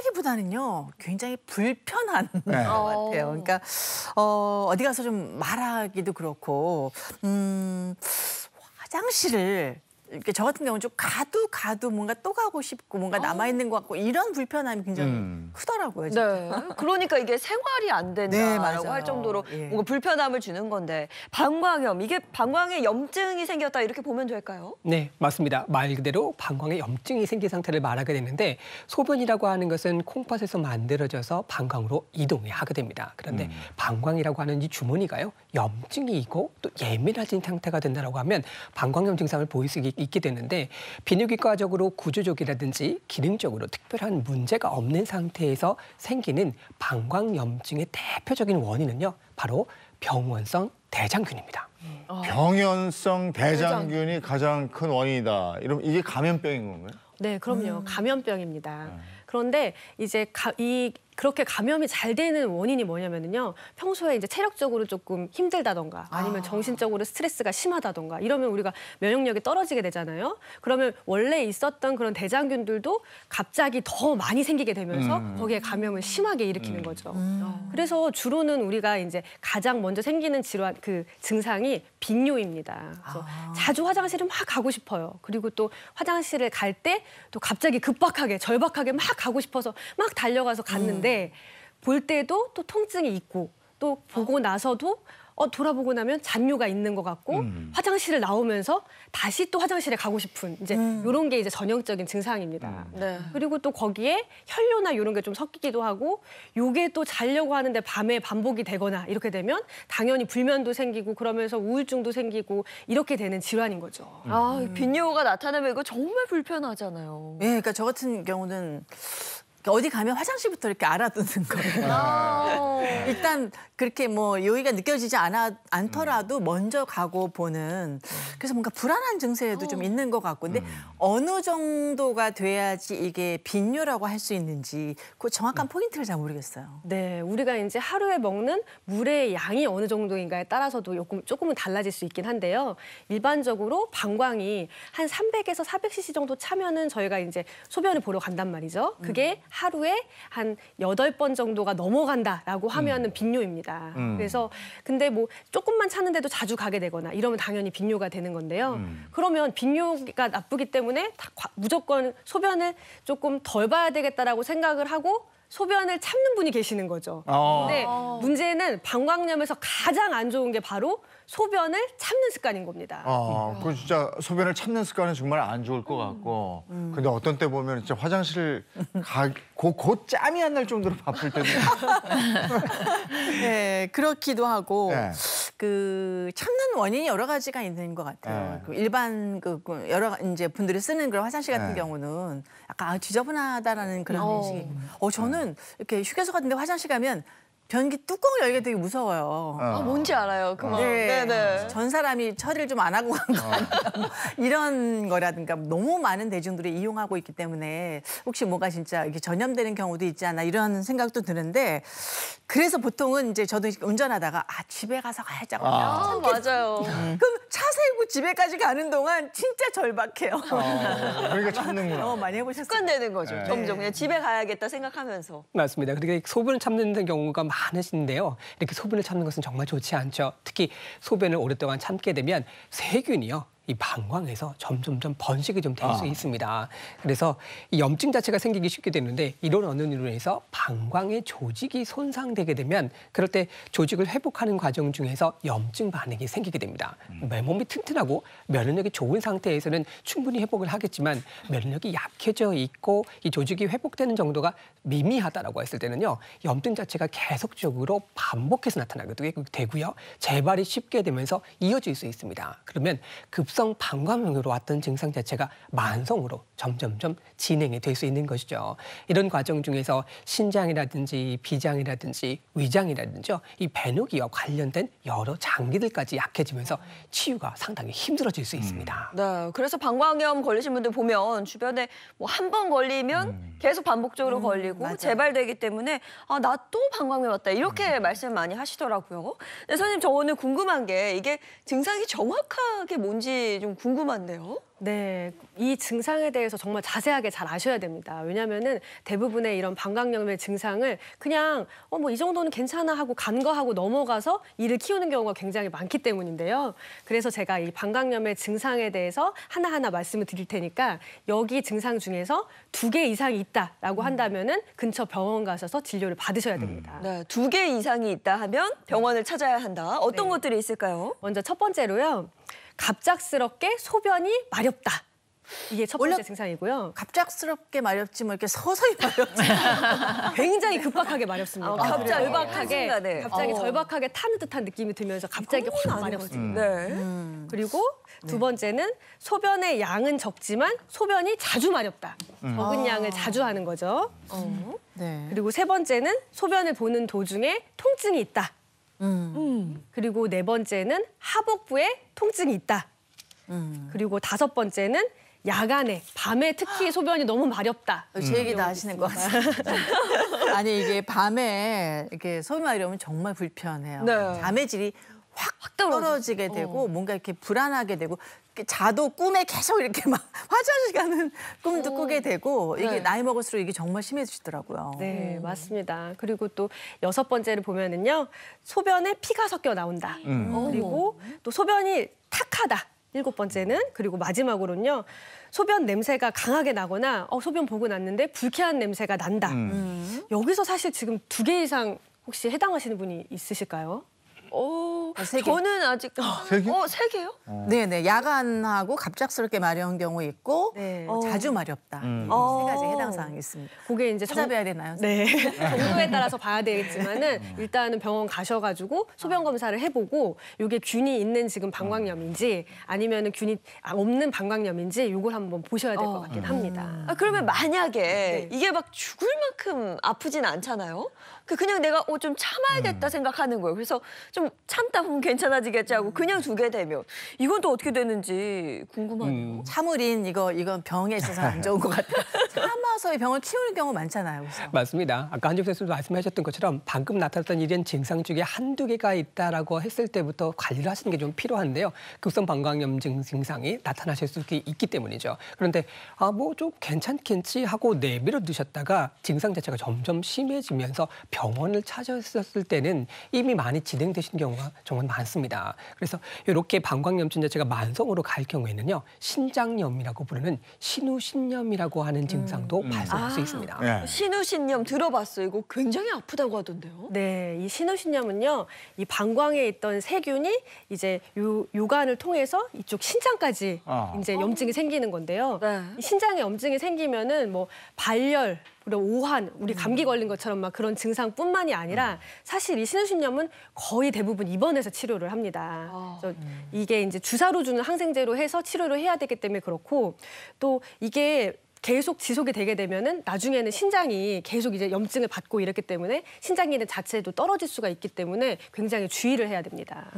힘들다기보다는요, 굉장히 불편한 것 같아요. 그러니까 어디 가서 좀 말하기도 그렇고, 화장실을 이렇게 저 같은 경우는 좀 가도 뭔가 또 가고 싶고 뭔가 남아있는 것 같고 이런 불편함이 굉장히 크더라고요. 진짜. 네. 그러니까 이게 생활이 안 된다라고 네, 할 정도로 예. 뭔가 불편함을 주는 건데 방광염, 이게 방광에 염증이 생겼다 이렇게 보면 될까요? 네, 맞습니다. 말 그대로 방광에 염증이 생긴 상태를 말하게 되는데 소변이라고 하는 것은 콩팥에서 만들어져서 방광으로 이동을 하게 됩니다. 그런데 방광이라고 하는 이 주머니가요, 염증이 있고 또 예민해진 상태가 된다고 하면 방광염 증상을 보일 수 있게 되는데 비뇨기과적으로 구조적이라든지 기능적으로 특별한 문제가 없는 상태에서 생기는 방광염증의 대표적인 원인은요, 바로 병원성 대장균입니다. 병원성 대장균이 가장 큰 원인이다. 이러면 이게 감염병인 건가요? 네, 그럼요. 감염병입니다. 그런데 이제 그렇게 감염이 잘 되는 원인이 뭐냐면요. 평소에 이제 체력적으로 조금 힘들다던가 아니면 정신적으로 스트레스가 심하다던가 이러면 우리가 면역력이 떨어지게 되잖아요. 그러면 원래 있었던 그런 대장균들도 갑자기 더 많이 생기게 되면서 거기에 감염을 심하게 일으키는 거죠. 그래서 주로는 우리가 이제 가장 먼저 생기는 질환, 그 증상이 빈뇨입니다. 그래서 자주 화장실을 막 가고 싶어요. 그리고 또 화장실을 갈 때 또 갑자기 급박하게 절박하게 막 가고 싶어서 막 달려가서 갔는데 볼 때도 또 통증이 있고 또 보고 나서도 돌아보고 나면 잔뇨가 있는 것 같고 화장실을 나오면서 다시 또 화장실에 가고 싶은 이제 이런 게 이제 전형적인 증상입니다. 네. 그리고 또 거기에 혈뇨나 이런 게 좀 섞이기도 하고 요게 또 자려고 하는데 밤에 반복이 되거나 이렇게 되면 당연히 불면도 생기고 그러면서 우울증도 생기고 이렇게 되는 질환인 거죠. 빈뇨가 나타나면 이거 정말 불편하잖아요. 예, 그러니까 저 같은 경우는 어디 가면 화장실부터 이렇게 알아두는 거예요. 일단 그렇게 뭐 요의가 느껴지지 않더라도 먼저 가고 보는. 그래서 뭔가 불안한 증세도 좀 있는 것 같고. 근데 어느 정도가 돼야지 이게 빈뇨라고 할 수 있는지 그 정확한 포인트를 잘 모르겠어요. 네, 우리가 이제 하루에 먹는 물의 양이 어느 정도인가에 따라서도 조금은 달라질 수 있긴 한데요. 일반적으로 방광이 한 300에서 400cc 정도 차면은 저희가 이제 소변을 보러 간단 말이죠. 그게 하루에 한 8번 정도가 넘어간다라고 하면은 빈뇨입니다. 그래서 근데 뭐 조금만 차는데도 자주 가게 되거나 이러면 당연히 빈뇨가 되는 건데요. 그러면 빈뇨가 나쁘기 때문에 무조건 소변을 조금 덜 봐야 되겠다라고 생각을 하고 소변을 참는 분이 계시는 거죠. 근데 문제는 방광염에서 가장 안 좋은 게 바로 소변을 참는 습관인 겁니다. 그 진짜 소변을 참는 습관은 정말 안 좋을 것 같고. 근데 어떤 때 보면 진짜 화장실 곧 짬이 안 날 정도로 바쁠 때도. 네, 그렇기도 하고. 네. 그 참는 원인이 여러 가지가 있는 것 같아요. 그 일반 여러 이제 분들이 쓰는 그런 화장실 같은 경우는 약간 지저분하다라는 그런 인식이. 저는 이렇게 휴게소 같은데 화장실 가면 변기 뚜껑을 열게 되게 무서워요. 뭔지 알아요. 그 마음. 네. 네네. 전 사람이 처리를 좀 안 하고 간 거 아닌가 뭐 이런 거라든가 너무 많은 대중들이 이용하고 있기 때문에 혹시 뭐가 진짜 이렇게 전염되는 경우도 있지 않나 이런 생각도 드는데 그래서 보통은 이제 저도 운전하다가 집에 가서 가야지. 맞아요. 그럼 차 세우고 집에까지 가는 동안 진짜 절박해요. 그러니까 참는구나. 많이 해보셨어요? 습관되는 거죠. 점점 그냥 집에 가야겠다 생각하면서. 맞습니다. 그렇게 소변을 참는 경우가 많으신데요. 이렇게 소변을 참는 것은 정말 좋지 않죠. 특히 소변을 오랫동안 참게 되면 세균이요. 이 방광에서 점점점 번식이 좀 될 수 있습니다. 그래서 이 염증 자체가 생기기 쉽게 되는데 이런 원인으로 인해서 방광의 조직이 손상되게 되면 그럴 때 조직을 회복하는 과정 중에서 염증 반응이 생기게 됩니다. 맨몸이 튼튼하고 면역력이 좋은 상태에서는 충분히 회복을 하겠지만 면역력이 약해져 있고 이 조직이 회복되는 정도가 미미하다라고 했을 때는요. 염증 자체가 계속적으로 반복해서 나타나게 되고요. 재발이 쉽게 되면서 이어질 수 있습니다. 그러면 급성 방광염으로 왔던 증상 자체가 만성으로 점점점 진행이 될 수 있는 것이죠. 이런 과정 중에서 신장이라든지 비장이라든지 위장이라든지 이 배뇨기와 관련된 여러 장기들까지 약해지면서 치유가 상당히 힘들어질 수 있습니다. 네, 그래서 방광염 걸리신 분들 보면 주변에 뭐 한 번 걸리면 계속 반복적으로 걸리고 맞아요. 재발되기 때문에 나 또 방광염 왔다 이렇게 말씀 많이 하시더라고요. 근데 선생님 저 오늘 궁금한 게 이게 증상이 정확하게 뭔지 있는지 좀 궁금한데요. 네, 이 증상에 대해서 정말 자세하게 잘 아셔야 됩니다. 왜냐하면은 대부분의 이런 방광염의 증상을 그냥 뭐 이 정도는 괜찮아 하고 간과하고 넘어가서 이를 키우는 경우가 굉장히 많기 때문인데요. 그래서 제가 이 방광염의 증상에 대해서 하나하나 말씀을 드릴 테니까 여기 증상 중에서 2개 이상이 있다라고 한다면은 근처 병원 가셔서 진료를 받으셔야 됩니다. 네, 2개 이상이 있다 하면 병원을 찾아야 한다. 어떤 네. 것들이 있을까요? 먼저 첫 번째로요. 갑작스럽게 소변이 마렵다. 이게 첫 번째 원래 증상이고요. 갑작스럽게 마렵지 뭐 이렇게 서서히 마렵지. 굉장히 급박하게 마렵습니다. 갑자기, 절박하게 한순간에. 갑자기 절박하게 타는 듯한 느낌이 들면서 갑자기 확 마렵습니다. 네. 그리고 두 번째는 소변의 양은 적지만 소변이 자주 마렵다. 적은 양을 자주 하는 거죠. 네. 그리고 세 번째는 소변을 보는 도중에 통증이 있다. 그리고 네 번째는 하복부에 통증이 있다. 그리고 다섯 번째는 야간에, 밤에 특히 소변이 너무 마렵다. 제 얘기 다 하시는 것 같습니다. 아니 이게 밤에 이렇게 소변 마려우면 정말 불편해요. 네. 잠의 질이 확 떨어지게 되고 뭔가 이렇게 불안하게 되고 이렇게 자도 꿈에 계속 이렇게 막 화장실 가는 꿈도 꾸게 되고 이게 네. 나이 먹을수록 이게 정말 심해지더라고요. 네, 맞습니다. 그리고 또 여섯 번째를 보면은요, 소변에 피가 섞여 나온다. 그리고 또 소변이 탁하다. 일곱 번째는 그리고 마지막으로는요, 소변 냄새가 강하게 나거나 소변 보고 났는데 불쾌한 냄새가 난다. 여기서 사실 지금 2개 이상 혹시 해당하시는 분이 있으실까요? 세 개. 저는 아직 세 개? 3개요? 네네 야간하고 갑작스럽게 마려운 경우 있고 네. 자주 마렵다. 세 가지 해당 사항이 있습니다. 그게 이제 찾아뵈야 되나요? 네. 정도에 따라서 봐야 되겠지만은 일단은 병원 가셔가지고 소변 검사를 해보고 이게 균이 있는 지금 방광염인지 아니면은 균이 없는 방광염인지 이걸 한번 보셔야 될 것 같긴 합니다. 그러면 만약에 이게 막 죽을 만큼 아프진 않잖아요. 그냥 내가 좀 참아야겠다 생각하는 거예요. 그래서 좀 참다 보면 괜찮아지겠지 하고 그냥 두게 되면 이건 또 어떻게 되는지 궁금하네요. 참을인 이건 병에 있어서는 안 좋은 것 같아요. 참아서 병을 키우는 경우 많잖아요. 그래서. 맞습니다. 아까 한지욱 선수도 말씀하셨던 것처럼 방금 나타났던 이런 증상 중에 한두 개가 있다라고 했을 때부터 관리를 하시는 게 좀 필요한데요. 급성 방광염증 증상이 나타나실 수 있기 때문이죠. 그런데 뭐 좀 괜찮겠지 하고 내버려 두셨다가 증상 자체가 점점 심해지면서 병원을 찾았을 때는 이미 많이 진행되신 경우가 정말 많습니다. 그래서 이렇게 방광염증 자체가 만성으로 갈 경우에는요, 신장염이라고 부르는 신우신염이라고 하는 증상도 발생할 수 있습니다. 네. 신우신염 들어봤어요. 이거 굉장히 아프다고 하던데요. 네, 이 신우신염은요, 이 방광에 있던 세균이 이제 요관을 통해서 이쪽 신장까지 이제 염증이 생기는 건데요. 네. 이 신장에 염증이 생기면은 뭐 발열, 그리고 오한, 우리 감기 걸린 것처럼 막 그런 증상뿐만이 아니라 사실 이 신우신염은 거의 대부분 입원해서 치료를 합니다. 그래서 이게 이제 주사로 주는 항생제로 해서 치료를 해야 되기 때문에 그렇고 또 이게 계속 지속이 되게 되면은 나중에는 신장이 계속 이제 염증을 받고 이랬기 때문에 신장 기능 자체도 떨어질 수가 있기 때문에 굉장히 주의를 해야 됩니다.